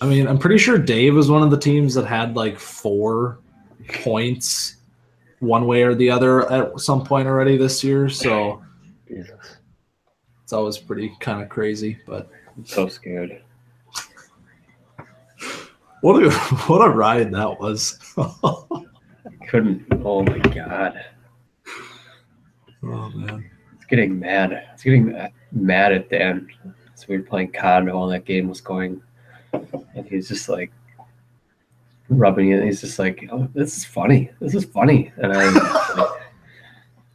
I mean, I'm pretty sure Dave was one of the teams that had like 4 points one way or the other at some point already this year. So Jesus. it's always pretty kind of crazy. But I'm so scared. what a ride that was. Couldn't. Oh my God. Oh man. It's getting mad. It's getting mad at Dan. So we were playing COD while that game was going, and he's just like rubbing it. He's just like, "Oh, this is funny. This is funny." And I'm like,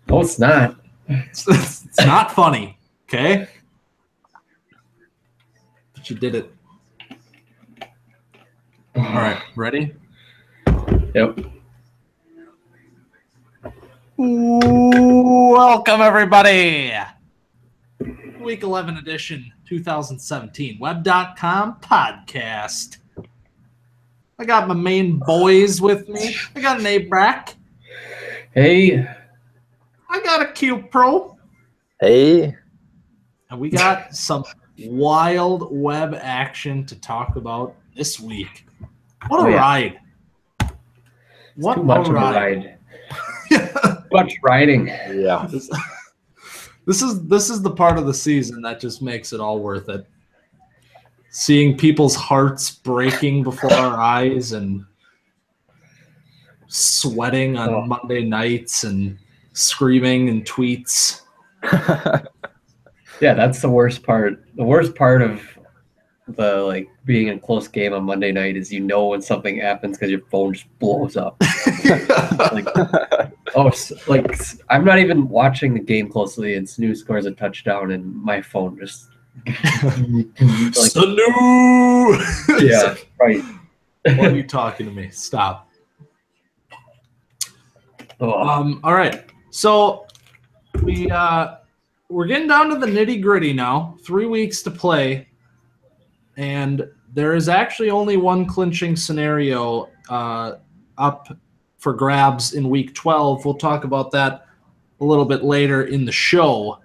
"No, it's not. It's not funny, okay? But you did it. All right, ready? Yep. Welcome, everybody. Week 11 edition, 2017, Web.com podcast. I got my main boys with me. I got an A-Brack. Hey. I got a Q Pro. Hey. And we got some wild web action to talk about this week. What a ride. What too much a ride. Much riding. Yeah. This is the part of the season that just makes it all worth it. Seeing people's hearts breaking before our eyes and sweating on Monday nights and screaming in tweets. Yeah, that's the worst part. The worst part of the being in a close game on Monday night is when something happens because your phone just blows up. I'm not even watching the game closely, and Snoo scores a touchdown, and my phone just Snoo! Yeah, right. Why are you talking to me? Stop. All right. So we're getting down to the nitty-gritty now. 3 weeks to play. And there is actually only one clinching scenario up for grabs in Week 12. We'll talk about that a little bit later in the show.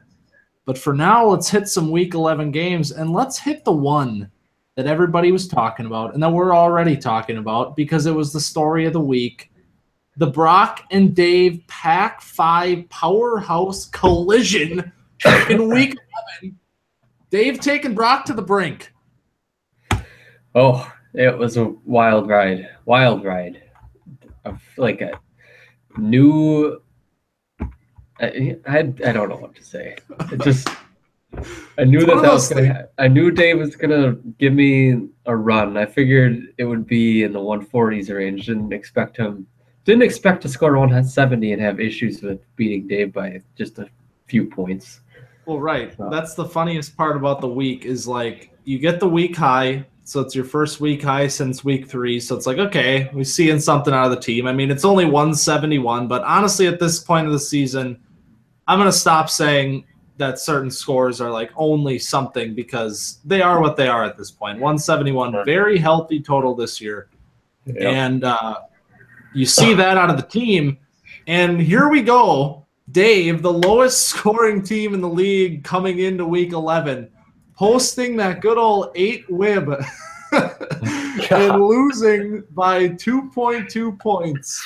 But for now, let's hit some Week 11 games, and let's hit the one that everybody was talking about and that we're already talking about because it was the story of the week. The Brock and Dave Pac-5 powerhouse collision in Week 11. Dave taking Brock to the brink. Oh, it was a wild ride. Wild ride. Like a new. I don't know what to say. It just. I knew that was gonna. I knew Dave was gonna give me a run. I figured it would be in the 140s range. Didn't expect to score 170 and have issues with beating Dave by just a few points. Well, right. That's the funniest part about the week is you get the week high. So it's your first week high since week 3. So it's okay, we're seeing something out of the team. I mean, it's only 171, but honestly, at this point of the season, I'm going to stop saying that certain scores are only something because they are what they are at this point. 171, very healthy total this year. Yep. And you see that out of the team. And here we go. Dave, the lowest scoring team in the league coming into week 11, posting that good old 8 whib and losing by 2.2 points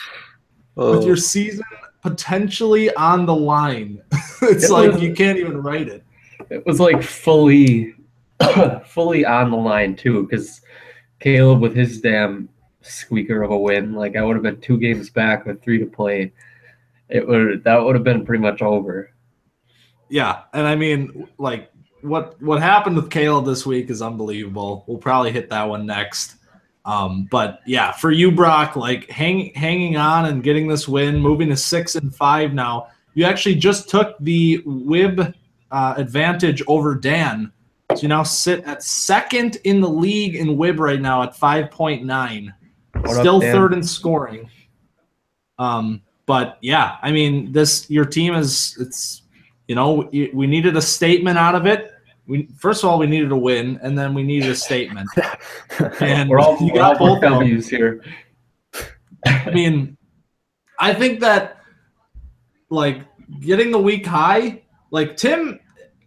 with your season potentially on the line. You can't even write it. It was fully on the line too, because Caleb with his damn squeaker of a win, I would have been 2 games back with 3 to play. That would have been pretty much over. Yeah, and I mean, what happened with Caleb this week is unbelievable. We'll probably hit that one next. But yeah, for you, Brock, hanging on and getting this win, moving to 6-5 now. You actually just took the WIB advantage over Dan. So you now sit at 2nd in the league in WIB right now at 5.9. Still 3rd in scoring. But yeah, I mean, your team we needed a statement out of it. First of all, we needed a win, and then we needed a statement. And we're all both W's here. I mean, I think that getting the week high, Tim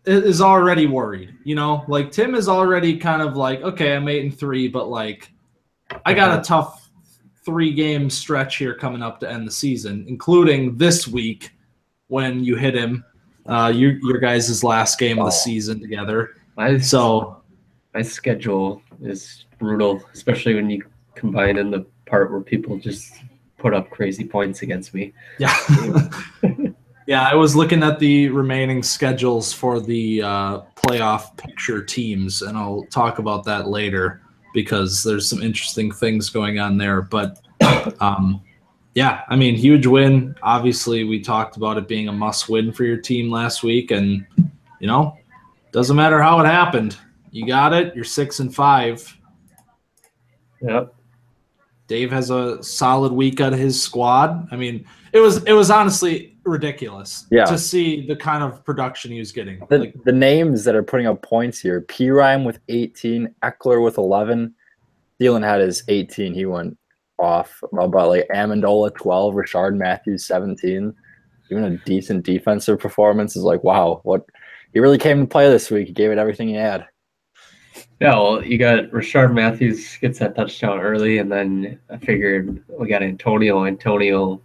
is already worried. You know, like Tim is already kind of like, okay, I'm 8-3, but like I got a tough 3-game stretch here coming up to end the season, including this week when you hit him. Your guys' last game of the season together. My schedule is brutal, especially when you combine in the part where people just put up crazy points against me. Yeah. Yeah, I was looking at the remaining schedules for the playoff picture teams, and I'll talk about that later because there's some interesting things going on there. But yeah, I mean, huge win. Obviously, we talked about it being a must-win for your team last week, and doesn't matter how it happened. You got it. You're 6-5. Yep. Dave has a solid week out of his squad. I mean, it was honestly ridiculous to see the kind of production he was getting. The names that are putting up points here: Pirine with 18, Eckler with 11. Thielen had his 18. He went off. About like Amendola 12, Rashard Matthews 17. Even a decent defensive performance is like, wow, what he really came to play this week. He gave it everything he had. Yeah, well, you got Rashard Matthews gets that touchdown early, and then I figured we got Antonio. Antonio,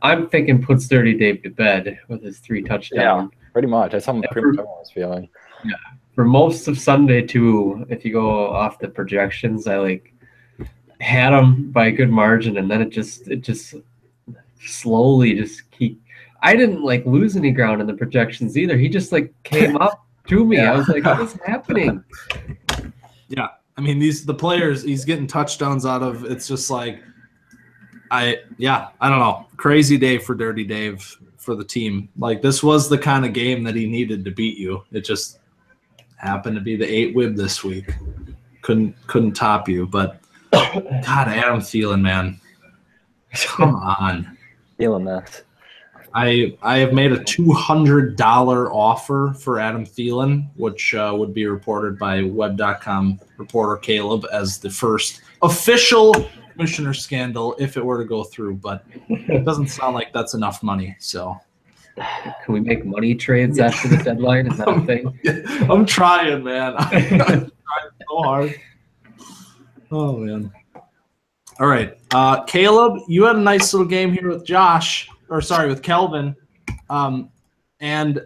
I'm thinking puts Dirty Dave to bed with his 3 touchdowns. Yeah, pretty much. That's how everyone was feeling. Yeah, for most of Sunday too. If you go off the projections, I had him by a good margin, and then it just slowly just keep. I didn't lose any ground in the projections either. He just came up to me. I was like, what is happening? Yeah. I mean, the players he's getting touchdowns out of, it's just I don't know. Crazy day for Dirty Dave for the team. This was the kind of game that he needed to beat you. It just happened to be the 8-wib this week. Couldn't top you, but God, Adam Thielen, man. Come on. Feeling that. I have made a $200 offer for Adam Thielen, which would be reported by Web.com reporter Caleb as the first official commissioner scandal if it were to go through. But it doesn't sound like that's enough money. So, can we make money trades after the deadline? Is that a thing? I'm trying, man. I'm trying so hard. Oh man. All right, Caleb, you had a nice little game here with with Kelvin, and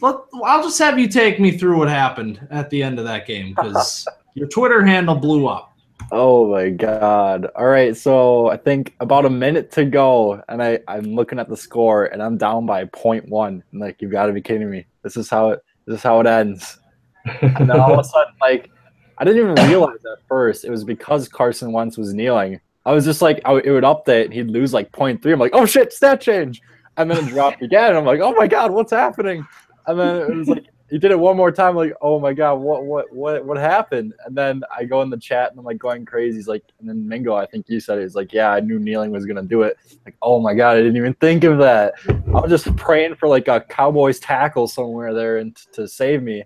I'll just have you take me through what happened at the end of that game because your Twitter handle blew up. Oh my God! All right, so I think about a minute to go, and I'm looking at the score, and I'm down by 0.1. I'm you've got to be kidding me! This is how it ends. And then all of a sudden, I didn't even realize at first it was because Carson Wentz was kneeling. I was just it would update and he'd lose 0.3. I'm like, oh shit, stat change. And then it dropped again. And I'm like, oh my God, what's happening? And then it was he did it one more time. Oh my God, what happened? And then I go in the chat and I'm going crazy. He's and then Mingo, I think you said it. He's yeah, I knew kneeling was going to do it. Oh my God, I didn't even think of that. I was just praying for a Cowboys tackle somewhere there and to save me.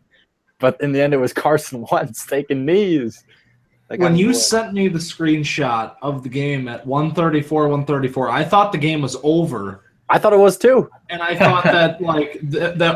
But in the end, it was Carson Wentz taking knees. When you sent me the screenshot of the game at 1:34, I thought the game was over. I thought it was too. And I thought that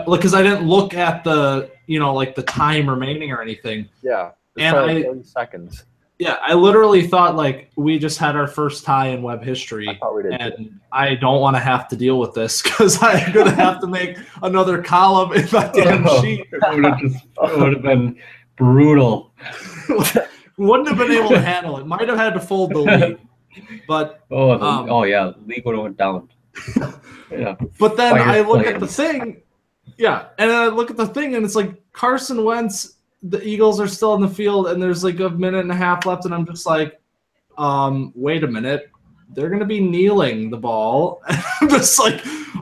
because I didn't look at the the time remaining or anything. Yeah. And 30 seconds. Yeah, I literally thought we just had our first tie in web history. I thought we did and too. I don't want to have to deal with this because I'm gonna have to make another column in my damn sheet. It would have been brutal. Wouldn't have been able to handle it. Might have had to fold the lead. But yeah, league would have went down. Yeah. But then I look at the thing. Yeah, and then I look at the thing and it's Carson Wentz, the Eagles are still in the field and there's a minute and a half left and I'm just wait a minute. They're going to be kneeling the ball. I'm just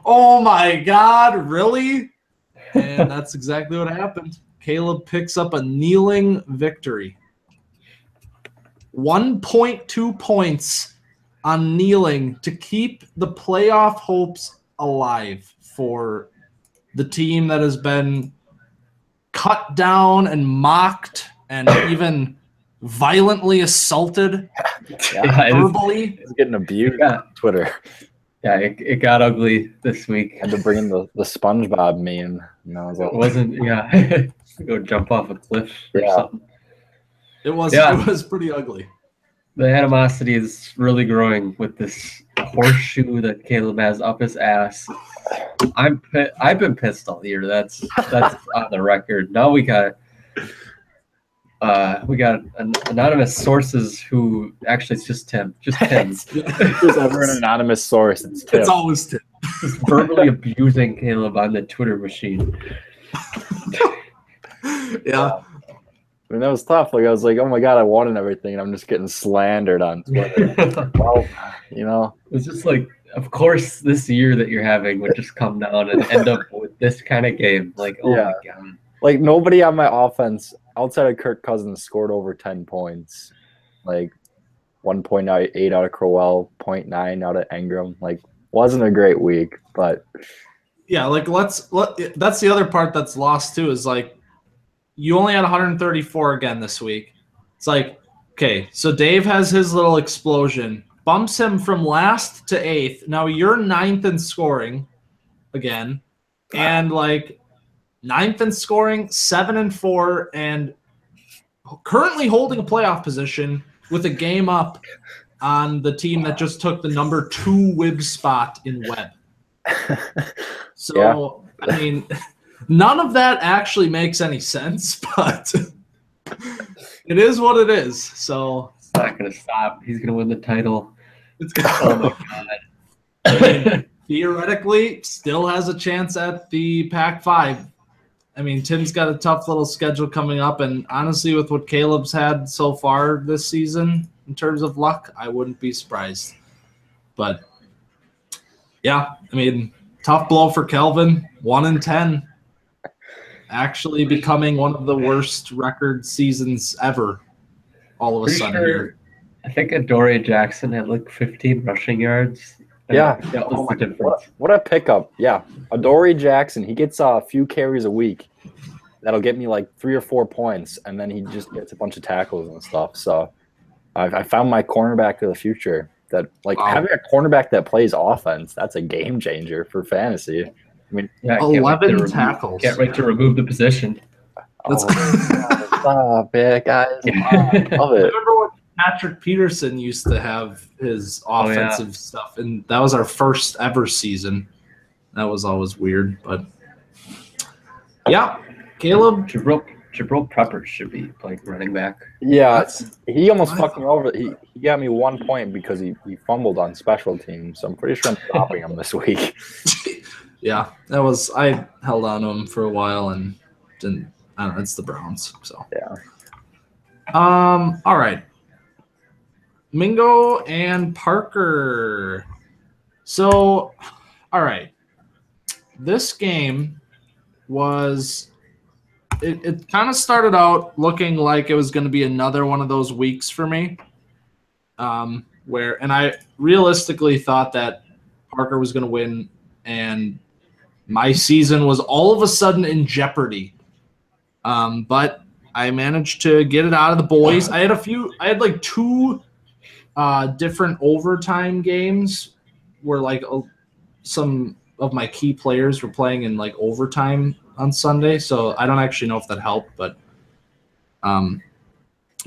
oh my God, really? And that's exactly what happened. Caleb picks up a kneeling victory. 1.2 points on kneeling to keep the playoff hopes alive for the team that has been cut down and mocked and even violently assaulted verbally. He's getting abused on Twitter. Yeah, it got ugly this week. Had to bring in the SpongeBob meme. And I was like, It wasn't, yeah. Go jump off a cliff or Yeah. something. It was pretty ugly. The animosity is really growing with this horseshoe that Caleb has up his ass. I've been pissed all year. That's on the record. Now we got anonymous sources who actually it's just Tim. Just Tim. if there's ever an anonymous source, it's Tim. It's always Tim. Just verbally abusing Caleb on the Twitter machine. Yeah. I mean, that was tough. Like, I was like, oh my God, I wanted everything, and I'm just getting slandered on Twitter. Well, you know. It's just like, of course, this year that you're having would just come down and end up with this kind of game. Like, oh my God. Like, nobody on my offense outside of Kirk Cousins scored over 10 points. Like, 1.8 out of Crowell, 0.9 out of Engram. Like, wasn't a great week, but. Yeah, like, that's the other part that's lost, too, is like, you only had 134 again this week. It's like, okay, so Dave has his little explosion, bumps him from last to 8th. Now you're 9th in scoring again, and like 9th in scoring, 7-4, and currently holding a playoff position with a game up on the team that just took the number 2 WIB spot in Webb. So, I mean, none of that actually makes any sense, but it is what it is. So it's not going to stop. He's going to win the title. It's gonna, oh my God. I mean, theoretically, still has a chance at the Pac-5. I mean, Tim's got a tough little schedule coming up, and honestly, with what Caleb's had so far this season in terms of luck, I wouldn't be surprised. But yeah, I mean, tough blow for Kelvin. 1-10. Actually becoming one of the worst record seasons ever all of a sudden here. I think Adoree Jackson had like 15 rushing yards. Yeah. That was the difference. What a pickup. Yeah. Adoree Jackson, he gets a few carries a week. That'll get me like 3 or 4 points, and then he just gets a bunch of tackles and stuff. So I found my cornerback of the future. That having a cornerback that plays offense, that's a game changer for fantasy. I mean, 11 tackles. Can't wait to remove the position. Stop it, guys. I love it. Remember when Patrick Peterson used to have his offensive stuff, and that was our first ever season. That was always weird, but yeah, Caleb. Jabril Peppers should be playing running back. Yeah, he almost fucked me over. He got me 1 point because he fumbled on special teams. So I'm pretty sure I'm stopping him this week. Yeah, that was. I held on to him for a while and didn't. I don't know. It's the Browns, so yeah. All right. Mingo and Parker. So, all right. This game was. It kind of started out looking like it was going to be another one of those weeks for me, and I realistically thought that Parker was going to win, and my season was all of a sudden in jeopardy. But I managed to get it out of the boys. I had like 2 different overtime games where like some of my key players were playing in like overtime on Sunday. So I don't actually know if that helped, but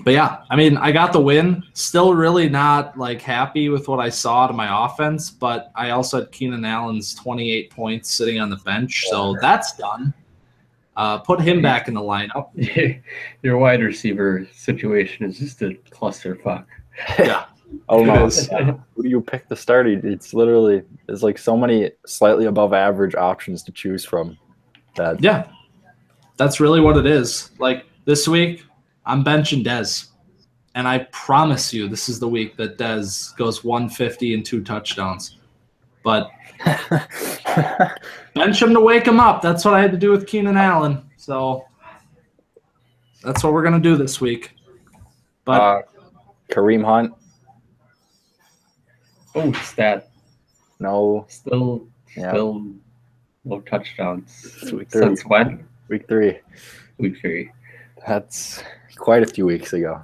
yeah, I mean, I got the win. Still really not like happy with what I saw out of my offense, but I also had Keenan Allen's 28 points sitting on the bench. So that's done. Put him back in the lineup. Your wide receiver situation is just a clusterfuck. Yeah. Oh no! Who do you pick to start? It's literally there's like so many slightly above average options to choose from. Yeah, that's really what it is. Like this week, I'm benching Dez, and I promise you, this is the week that Dez goes 150 and 2 touchdowns. But bench him to wake him up. That's what I had to do with Keenan Allen. So that's what we're gonna do this week. But Kareem Hunt. Oh, stat. No. Still no touchdowns. Since when? Week 3. Week 3. That's quite a few weeks ago.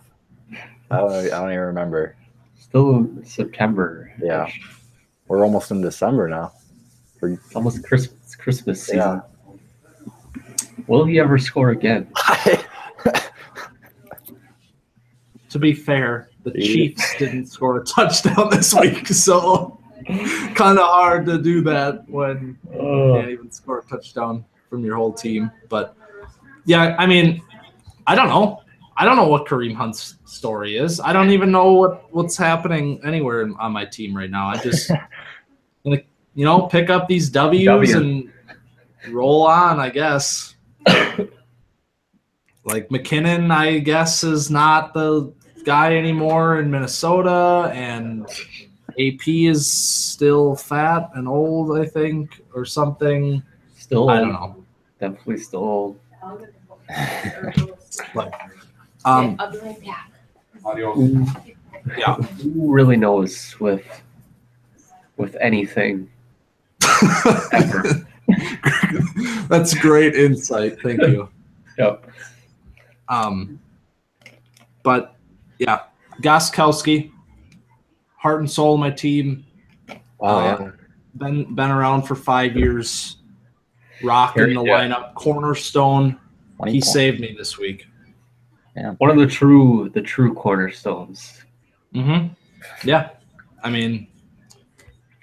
I don't even remember. Still September. Yeah. we're almost in December now. It's almost Christmas season. Yeah. Will he ever score again? To be fair, the Chiefs didn't score a touchdown this week, so kind of hard to do that when you can't even score a touchdown from your whole team. But yeah, I mean, I don't know. I don't know what Kareem Hunt's story is. I don't even know what's happening anywhere on my team right now. I just, pick up these W's and roll on, I guess. Like McKinnon, I guess, is not the guy anymore in Minnesota, and AP is still fat and old, I think, or something. Still, I don't know. Definitely still old. But, I'll be right back. Yeah. Who really knows with anything ever? That's great insight. Thank you. Yep. But yeah, Gostkowski, heart and soul of my team. Wow, yeah. Been around for 5 years, rocking the lineup, cornerstone. He saved me this week. Yeah, one of the true cornerstones. Mm-hmm. Yeah, I mean,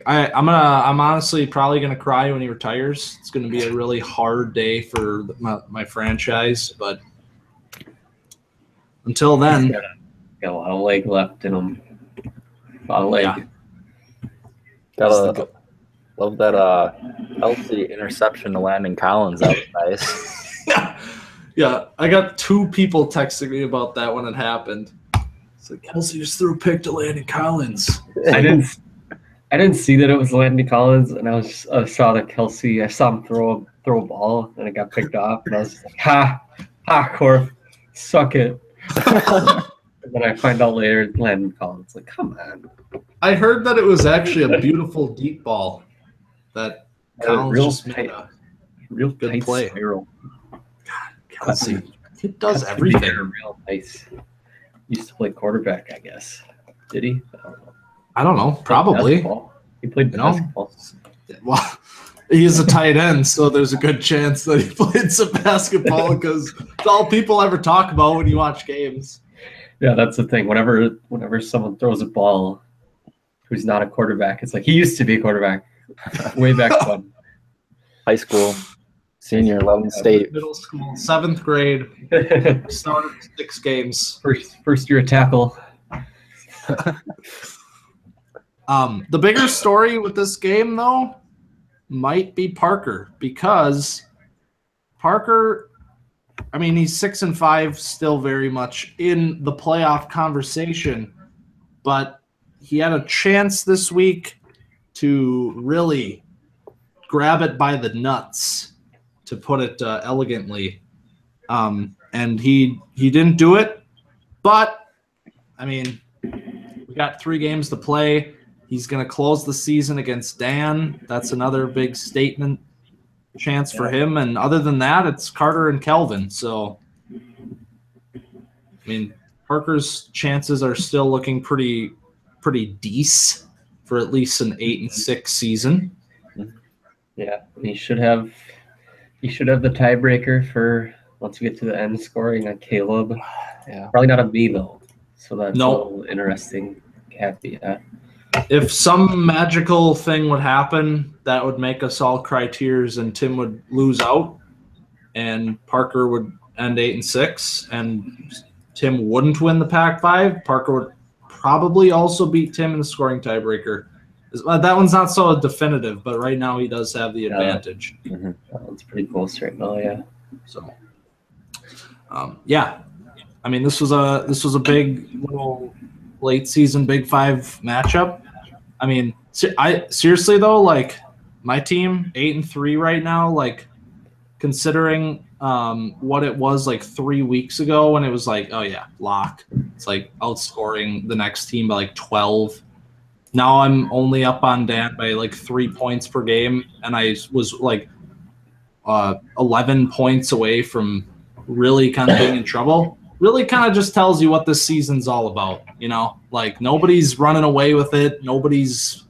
I'm honestly probably gonna cry when he retires. It's gonna be a really hard day for my franchise, but until then, got a lot of leg left in him. A lot of leg. Yeah. Love that healthy interception to Landon Collins. That was nice. Yeah, I got 2 people texting me about that when it happened. It's like, Kelsey just threw a pick to Landon Collins. I didn't see that it was Landon Collins, and I saw that Kelsey. I saw him throw a ball, and it got picked off, and I was just like, ha, Corf, suck it. And then I find out later Landon Collins. Like, come on. I heard that it was actually a beautiful deep ball that Collins just made a real good play. Spiral. Kelsey, he does everything. Real nice. Used to play quarterback, I guess. Did he? I don't know. Probably. He played basketball. Well, he's a tight end, so there's a good chance that he played some basketball because it's all people ever talk about when you watch games. Yeah, that's the thing. Whenever someone throws a ball who's not a quarterback, it's like he used to be a quarterback way back when. High school. Senior, 11th State. Middle school, 7th grade. Started 6 games. First year of tackle. The bigger story with this game, though, might be Parker, because Parker, I mean, he's 6-5, still very much in the playoff conversation, but he had a chance this week to really grab it by the nuts, to put it elegantly, and he didn't do it. But I mean, we got 3 games to play. He's going to close the season against Dan. That's another big statement chance for him. And other than that, it's Carter and Kelvin. So, I mean, Parker's chances are still looking pretty decent for at least an 8-6 season. Yeah, he should have the tiebreaker for once we get to the end scoring on Caleb. Yeah. Probably not on me though. So that's a little interesting caveat. If some magical thing would happen, that would make us all cry tears, and Tim would lose out, and Parker would end 8-6, and Tim wouldn't win the Pac-5. Parker would probably also beat Tim in the scoring tiebreaker. That one's not so definitive, but right now he does have the advantage. Mm-hmm. That one's pretty close right now, yeah. So, yeah, I mean, this was a big little late season Big 5 matchup. I mean, seriously though, like my team 8-3 right now, like considering what it was like 3 weeks ago when it was like, oh yeah, lock. It's like outscoring the next team by like 12. Now I'm only up on Dan by like 3 points per game, and I was like 11 points away from really kind of being in trouble. Really kind of just tells you what this season's all about, you know? Like nobody's running away with it. Nobody's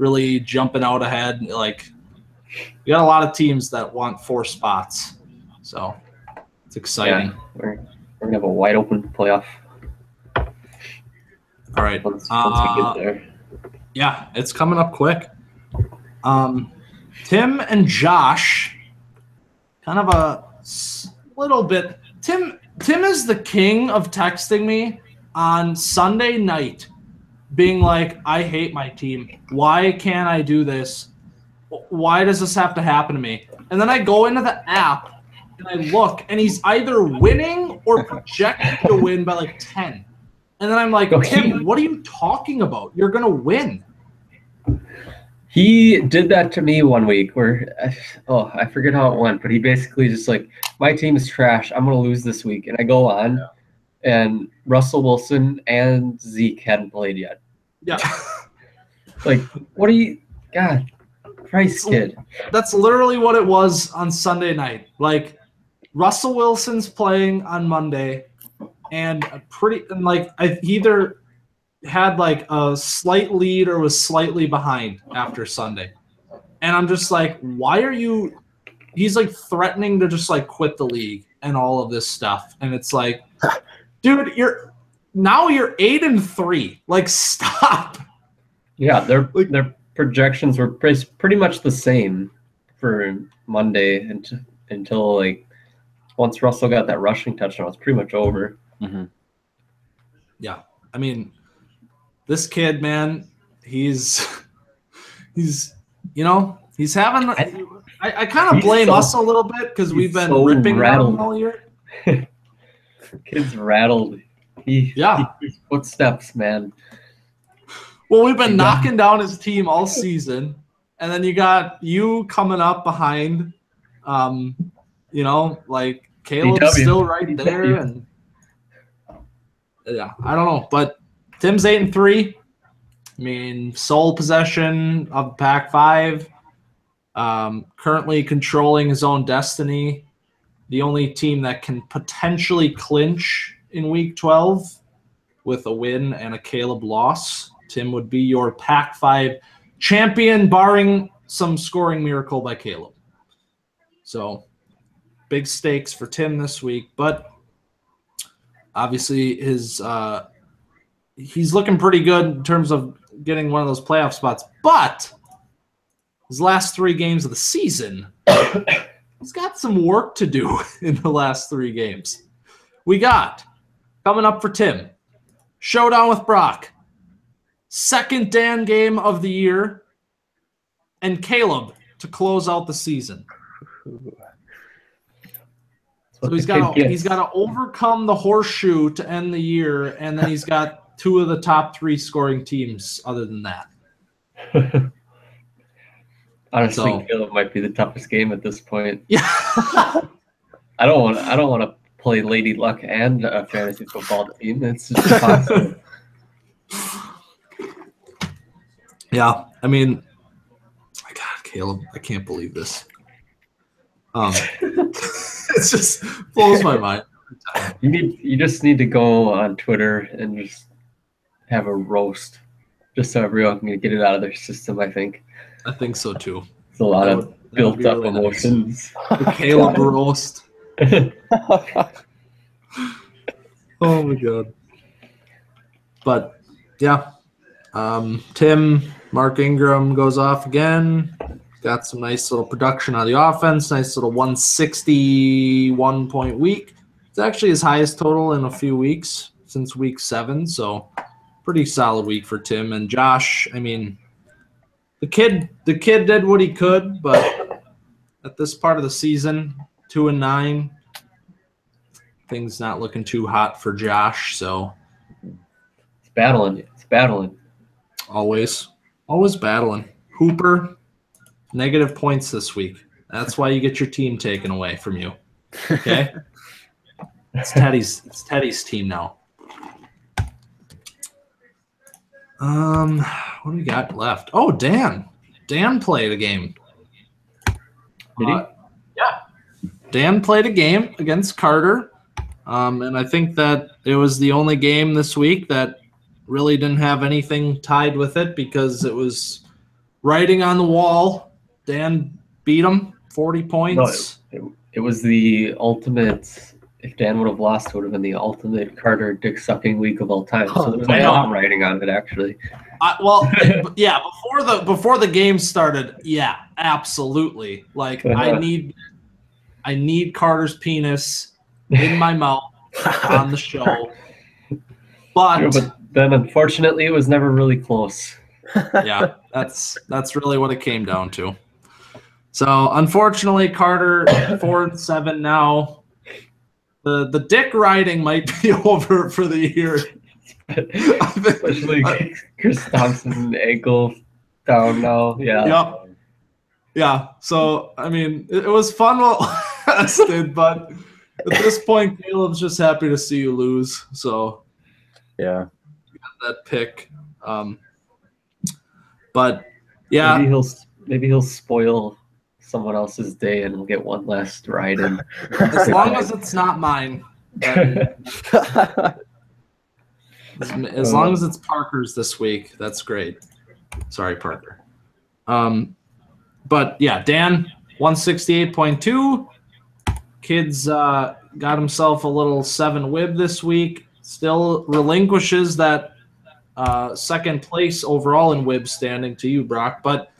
really jumping out ahead. Like, we got a lot of teams that want 4 spots, so it's exciting. Yeah, we're gonna have a wide open playoff. All right, Once we get there. Yeah, it's coming up quick. Tim and Josh, kind of a little bit. Tim is the king of texting me on Sunday night, being like, I hate my team. Why can't I do this? Why does this have to happen to me? And then I go into the app and I look, and he's either winning or projected to win by like 10. And then I'm like, Tim, what are you talking about? You're going to win. He did that to me one week where, I forget how it went, but he basically just like, my team is trash. I'm going to lose this week. And I go on, and Russell Wilson and Zeke hadn't played yet. Yeah. Like, what are you, God, Christ, kid. That's literally what it was on Sunday night. Like, Russell Wilson's playing on Monday, and I either had like a slight lead or was slightly behind after Sunday. And I'm just like, why are you – he's like threatening to just like quit the league and all of this stuff. And it's like, dude, you're 8-3. Like, stop. Yeah, their projections were pretty much the same for Monday until like once Russell got that rushing touchdown, it was pretty much over. Mm-hmm. Yeah, I mean, this kid, man, he's having. I kind of blame us a little bit because we've been so ripping rattled all year. Kid's rattled. His footsteps, man. Well, we've been knocking down his team all season, and then you got you coming up behind. Like Caleb's still right there, and yeah, I don't know, but Tim's 8-3. I mean, sole possession of Pac-5. Currently controlling his own destiny. The only team that can potentially clinch in Week 12 with a win and a Caleb loss. Tim would be your Pac-5 champion, barring some scoring miracle by Caleb. So, big stakes for Tim this week, but obviously he's looking pretty good in terms of getting one of those playoff spots. But his last 3 games of the season, he's got some work to do in the last 3 games. We got, coming up for Tim, Showdown with Brock, second Dan game of the year, and Caleb to close out the season. So he's got to overcome the horseshoe to end the year, and then he's got 2 of the top 3 scoring teams other than that. Honestly, Caleb might be the toughest game at this point. Yeah. I don't want to play Lady Luck and a fantasy football team. It's just impossible. Yeah, I mean, God, Caleb, I can't believe this. It just blows my mind. You just need to go on Twitter and just have a roast, just so everyone can get it out of their system. I think so too. It's a lot of built up emotions. Nice. The Caleb roast. Oh my God. But yeah, Tim, Mark Ingram goes off again. Got some nice little production on the offense. Nice little 161-point week. It's actually his highest total in a few weeks since week 7. So pretty solid week for Tim. And Josh, I mean, the kid did what he could, but at this part of the season, 2-9, things not looking too hot for Josh. So it's battling. Always battling. Hooper, negative points this week. That's why you get your team taken away from you. Okay? It's Teddy's team now. What do we got left? Oh, Dan. Dan played a game. Did he? Yeah. Dan played a game against Carter. And I think that it was the only game this week that really didn't have anything tied with it because it was writing on the wall. Dan beat him 40 points. No, it was the ultimate. If Dan would have lost, it would have been the ultimate Carter dick sucking week of all time. So there's a lot writing on it, actually. Yeah, before the game started, yeah, absolutely. Like I need Carter's penis in my mouth on the show. But then unfortunately it was never really close. Yeah, that's really what it came down to. So unfortunately, Carter 4-7 now. The dick riding might be over for the year. Especially Chris Thompson ankle down now. Yeah. Yep. Yeah. So I mean, it was fun while it lasted, but at this point, Caleb's just happy to see you lose. So yeah, that pick. But yeah, maybe he'll spoil someone else's day and we'll get one last ride in. As long as it's not mine. As long as it's Parker's this week, that's great. Sorry, Parker. But yeah, Dan 168.2. Kids got himself a little 7 WIB this week. Still relinquishes that second place overall in WIB standing to you, Brock. But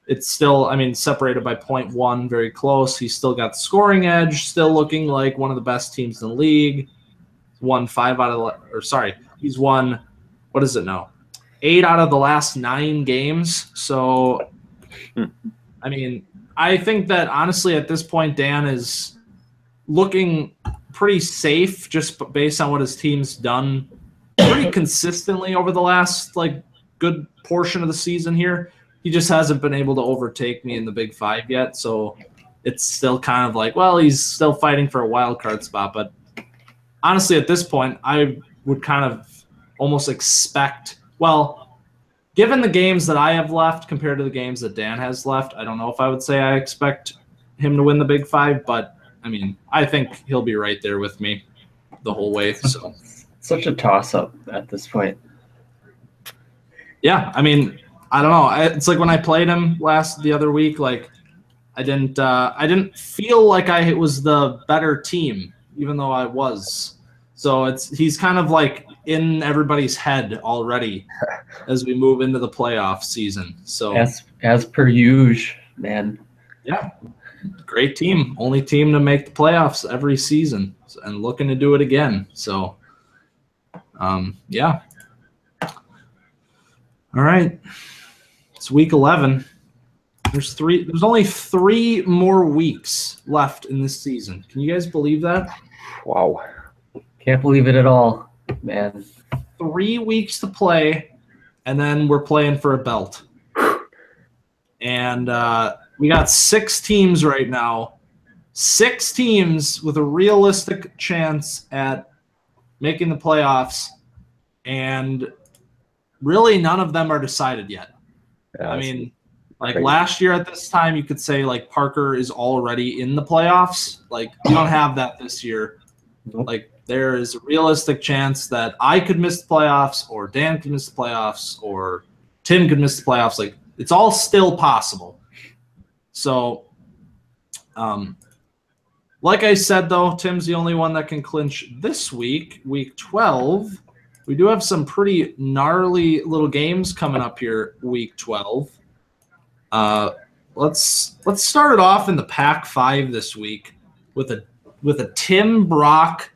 it's still, I mean, separated by 0.1, very close. He's still got the scoring edge, still looking like one of the best teams in the league. He's won, what is it now? 8 out of the last 9 games. So, I mean, I think that honestly at this point, Dan is looking pretty safe just based on what his team's done pretty consistently over the last good portion of the season here. He just hasn't been able to overtake me in the Big Five yet, so it's still kind of like, well, he's still fighting for a wild card spot. But honestly, at this point, I would kind of almost expect, well, given the games that I have left compared to the games that Dan has left, I don't know if I would say I expect him to win the Big Five, but I mean, I think he'll be right there with me the whole way. So such a toss-up at this point. Yeah, I mean, I don't know. It's like when I played him the other week, like I didn't feel like I was the better team, even though I was. So he's kind of like in everybody's head already as we move into the playoff season. So as per usual, man. Yeah, great team. Only team to make the playoffs every season, and looking to do it again. So, yeah. All right. It's week 11. There's only 3 more weeks left in this season. Can you guys believe that? Wow. Can't believe it at all, man. 3 weeks to play, and then we're playing for a belt. And we got 6 teams right now. 6 teams with a realistic chance at making the playoffs, and really none of them are decided yet. Yeah, I mean, like last year at this time, you could say like Parker is already in the playoffs. Like you don't have that this year. Like there is a realistic chance that I could miss the playoffs, or Dan could miss the playoffs, or Tim could miss the playoffs. Like it's all still possible. So, like I said, though, Tim's the only one that can clinch this week, week 12. We do have some pretty gnarly little games coming up here, week 12. Let's start it off in the Pac-5 this week with a Tim Brock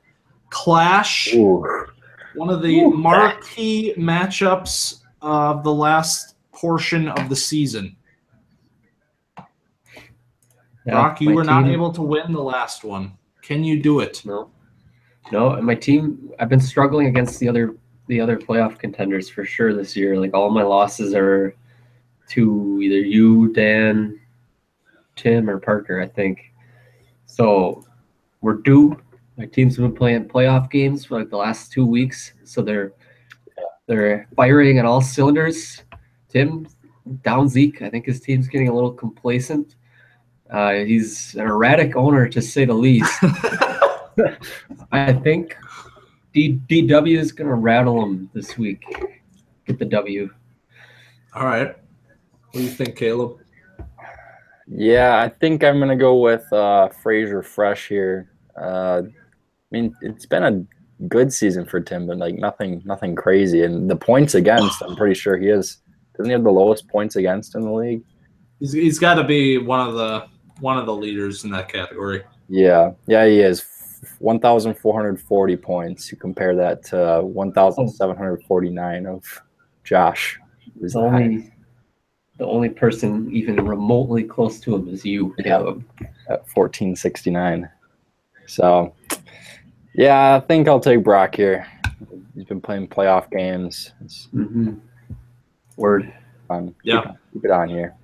clash. Ooh. One of the marquee matchups of the last portion of the season. Yeah, Brock, you were not able to win the last one. Can you do it? No, and my team, I've been struggling against the other playoff contenders for sure this year. Like all my losses are to either you, Dan, Tim, or Parker, I think. So we're due. My team's been playing playoff games for like the last 2 weeks, so they're firing on all cylinders. Tim down Zeke. I think his team's getting a little complacent. He's an erratic owner, to say the least. I think DW is going to rattle him this week. Get the W. All right. What do you think, Caleb? Yeah, I think I'm gonna go with Fraser Fresh here. I mean, it's been a good season for Tim, but like nothing crazy. And the points against, I'm pretty sure he is. Doesn't he have the lowest points against in the league? He's got to be one of the leaders in that category. Yeah, he is. 1,440 points. You compare that to 1,749 of Josh. The only person even remotely close to him is you, Caleb. At 1469. So, yeah, I think I'll take Brock here. He's been playing playoff games. It's Word. fun. Yeah. Keep it on here.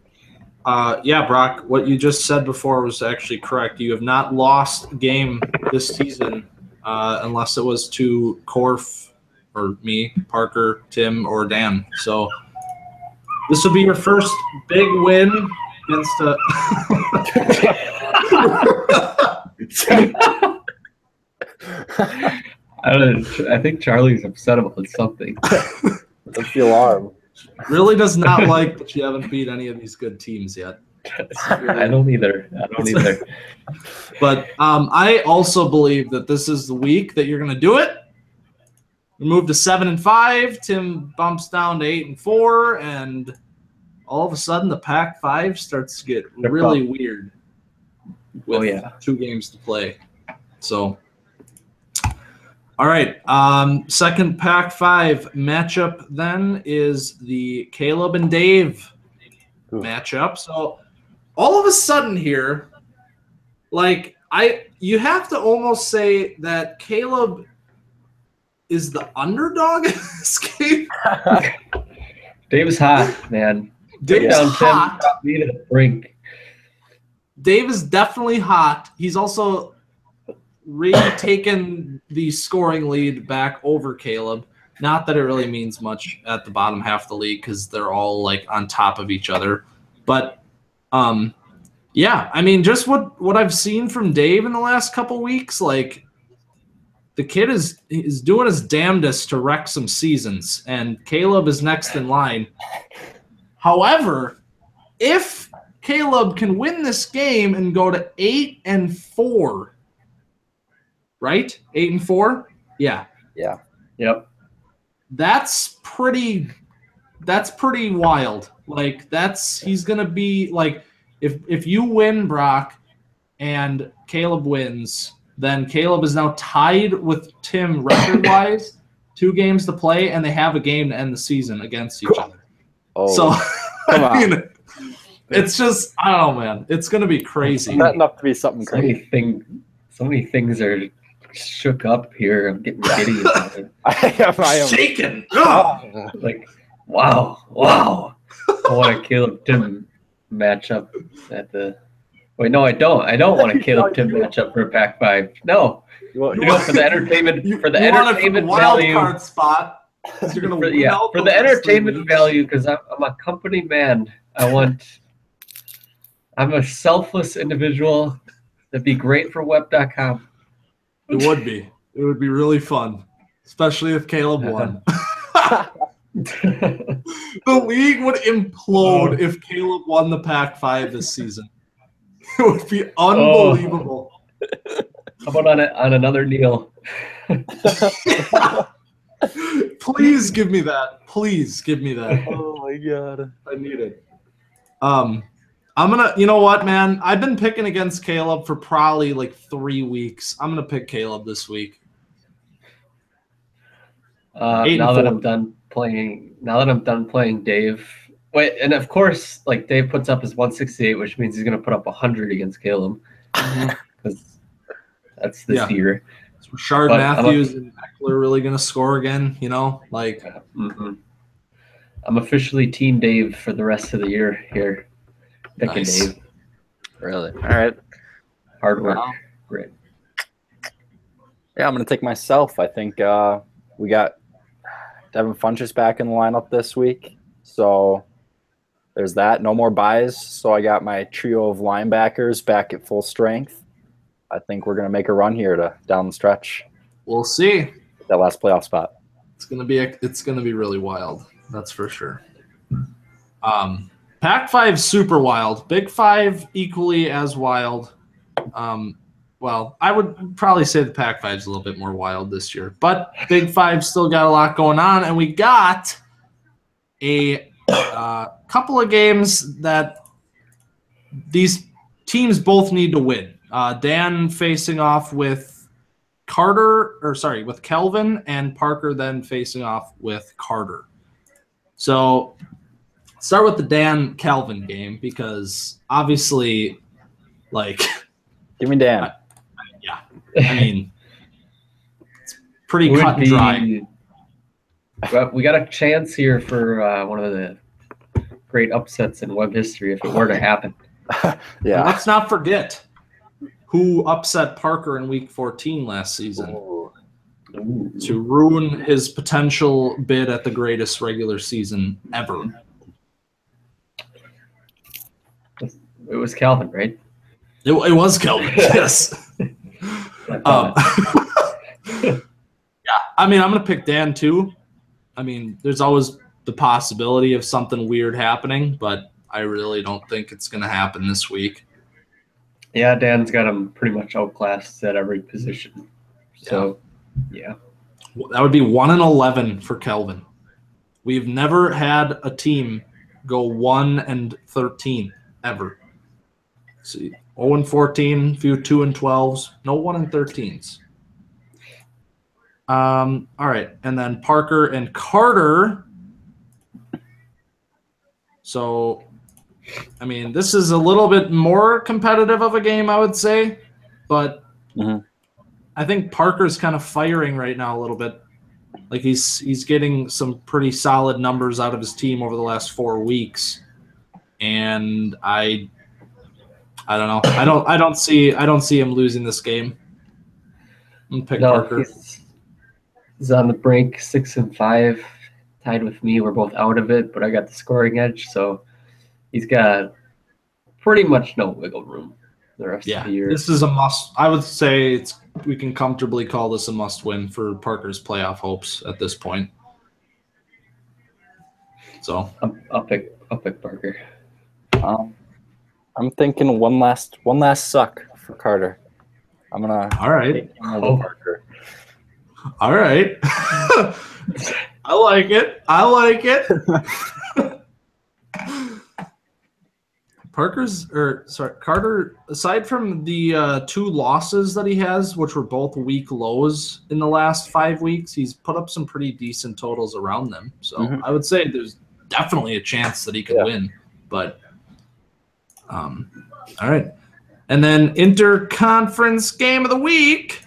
Yeah, Brock, what you just said before was actually correct. You have not lost a game this season unless it was to Korf or me, Parker, Tim, or Dan. So this will be your first big win against a I think Charlie's upset about something. That's the alarm. really does not like that you haven't beat any of these good teams yet. I don't either. But I also believe that this is the week that you're going to do it. We move to 7-5. Tim bumps down to 8-4, and all of a sudden the Pac-5 starts to get really weird with 2 games to play. So, all right. Second Pac-5 matchup then is the Caleb and Dave matchup. So all of a sudden here, like you have to almost say that Caleb is the underdog in this game. Dave's hot, man. Dave's hot. Me to the brink. Dave is definitely hot. He's also retaken the scoring lead back over Caleb. Not that it really means much at the bottom half of the league because they're all like on top of each other. But yeah, I mean, just what I've seen from Dave in the last couple weeks, like the kid is doing his damnedest to wreck some seasons, and Caleb is next in line. However, if Caleb can win this game and go to 8-4, right? 8-4? Yeah. Yeah. Yep. That's pretty wild. Like he's gonna be like if you win, Brock, and Caleb wins, then Caleb is now tied with Tim record-wise, 2 games to play, and they have a game to end the season against each other. Oh, so, I mean, it's just, I don't know, man. It's going to be crazy. It's not enough to be something crazy. So many things are shook up here. I'm getting giddy about it. I am shaken. Like, wow. I want a Caleb Tim matchup at the. Wait, no, I don't. I don't want a Caleb Tim matchup for a Pac-5. No, for the entertainment, for the entertainment value, card spot. You're gonna for the entertainment value, because I'm a company man. I'm a selfless individual. That'd be great for web.com. It would be. It would be really fun, especially if Caleb won. The league would implode if Caleb won the Pac-5 this season. It would be unbelievable. How about on another deal? Please give me that. Please give me that. Oh my god. I need it. I'm gonna, you know what, man? I've been picking against Caleb for probably like 3 weeks. I'm gonna pick Caleb this week. Now that I'm done playing Dave. Wait, and of course, like Dave puts up his 168, which means he's gonna put up 100 against Caleb. Because that's this year. So Rashard Matthews and Eckler really gonna score again, you know? Like I'm officially Team Dave for the rest of the year here. Picking Dave. Really? All right. Hard work. Wow. Great. Yeah, I'm going to take myself. I think we got Devin Funchess back in the lineup this week. So there's that. No more buys. So I got my trio of linebackers back at full strength. I think we're going to make a run here to down the stretch. We'll see. That last playoff spot. It's gonna be really wild. That's for sure. Pac-5 super wild. Big Five equally as wild. Well, I would probably say the Pac-5 is a little bit more wild this year, but Big Five still got a lot going on, and we got a couple of games that these teams both need to win. Dan facing off with with Kelvin, and Parker then facing off with Carter. So start with the Dan Kelvin game because obviously, give me Dan. I mean, it's pretty cut and dry. But we got a chance here for one of the great upsets in web history if it were to happen. Yeah. And let's not forget who upset Parker in Week 14 last season to ruin his potential bid at the greatest regular season ever. It was Calvin, right? It was Kelvin, yes. Yeah, I mean, I'm going to pick Dan too. I mean, there's always the possibility of something weird happening, but I really don't think it's going to happen this week. Yeah, Dan's got him pretty much outclassed at every position. So, yeah. That would be 1-11 for Kelvin. We've never had a team go 1-13 ever. See, 0-14, few 2-12s, no 1-13s. All right, and then Parker and Carter. So, I mean, this is a little bit more competitive of a game, I would say, but I think Parker's kind of firing right now a little bit. Like he's getting some pretty solid numbers out of his team over the last 4 weeks, and I don't know. I don't see him losing this game. I'm gonna pick Parker. He's on the brink, 6-5, tied with me. We're both out of it, but I got the scoring edge, so he's got pretty much no wiggle room the rest of the year. This is a must. I would say we can comfortably call this a must-win for Parker's playoff hopes at this point. So I'll pick Parker. I'm thinking one last suck for Carter. I'm gonna take him over Parker. All right. I like it. Carter, aside from the 2 losses that he has, which were both week lows in the last 5 weeks, he's put up some pretty decent totals around them. So I would say there's definitely a chance that he could win. But all right. And then interconference game of the week.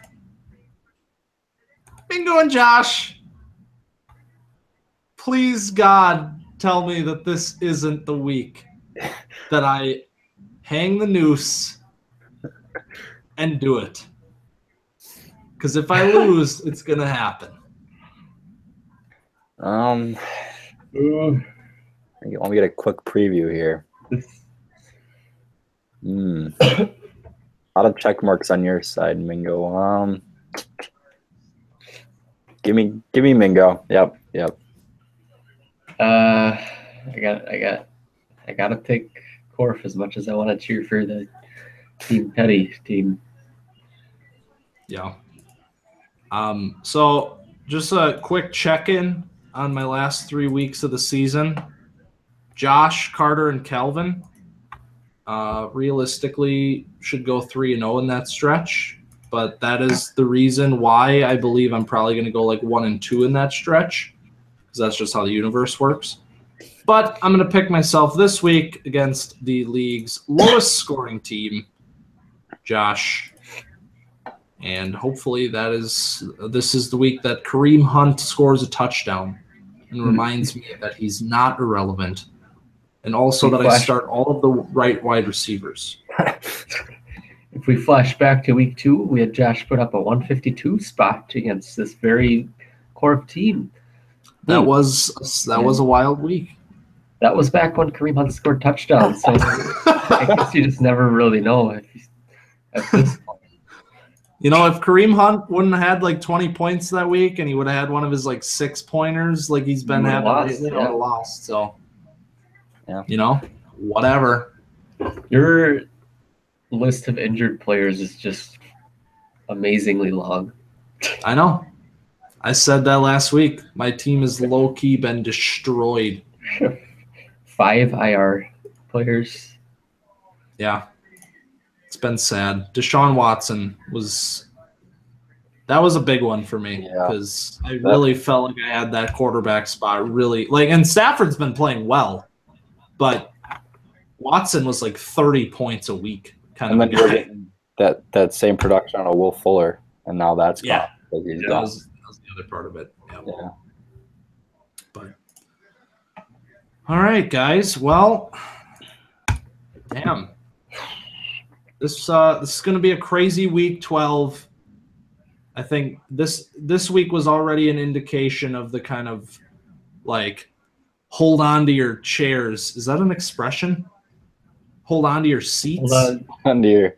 Bingo and Josh. Please, God, tell me that this isn't the week that I hang the noose and do it. Because if I lose, it's going to happen. Let me get a quick preview here. A lot of check marks on your side, Mingo. Give me Mingo. Yep. I gotta pick Corf as much as I want to cheer for the Team Petty team. Yeah. So just a quick check-in on my last 3 weeks of the season. Josh, Carter, and Kelvin realistically should go 3-0 in that stretch. But that is the reason why I believe I'm probably going to go like 1-2 in that stretch, because that's just how the universe works. But I'm going to pick myself this week against the league's lowest scoring team, Josh. And hopefully this is the week that Kareem Hunt scores a touchdown and reminds me that he's not irrelevant. And also that I start all of the right wide receivers. If we flash back to week 2, we had Josh put up a 152 spot against this very Corp team. That was a wild week. That was back when Kareem Hunt scored touchdowns. So I guess you just never really know at this point. You know, if Kareem Hunt wouldn't have had like 20 points that week and he would have had one of his like 6-pointers like he's been having lately, he would have lost. So, yeah. You know, whatever. Your list of injured players is just amazingly long. I know. I said that last week. My team has low-key been destroyed. 5 IR players. Yeah. It's been sad. Deshaun Watson was a big one for me because I really felt like I had that quarterback spot really and Stafford's been playing well, but Watson was like 30 points a week kind of guy. That same production on a Will Fuller, and now that's gone. That was the other part of it. Yeah. But all right, guys. Well, damn. This is going to be a crazy week 12. I think this week was already an indication of the kind of hold on to your chairs. Is that an expression? Hold on to your seats. Hold on to your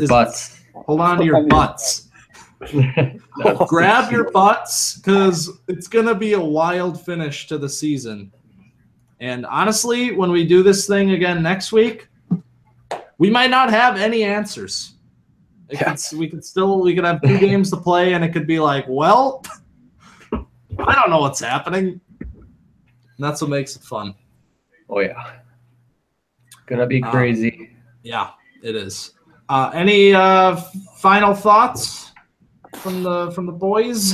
butts. Hold on to your butts. Grab your butts because it's going to be a wild finish to the season. And honestly, when we do this thing again next week, we might not have any answers. We could have 2 games to play, and it could be like, well, I don't know what's happening. And that's what makes it fun. Oh yeah, gonna be crazy. Yeah, it is. Any final thoughts from the boys?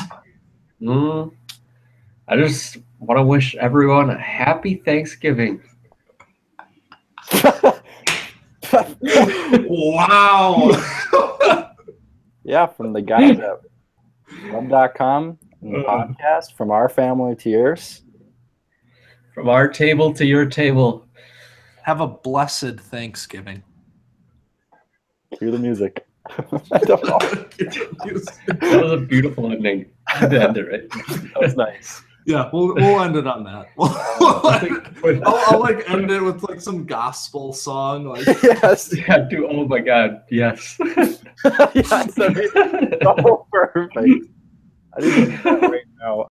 I just want to wish everyone a happy Thanksgiving. Wow. Yeah, from the guys at Web.com and the podcast, from our family to yours. From our table to your table. Have a blessed Thanksgiving. Cue the music. I don't know. That was a beautiful ending. You end it right. That was nice. Yeah, we'll end it on that. I'll end it with some gospel song. Yes. Yeah, dude. Oh my God. Yes. Yeah, so perfect. I didn't even know right now.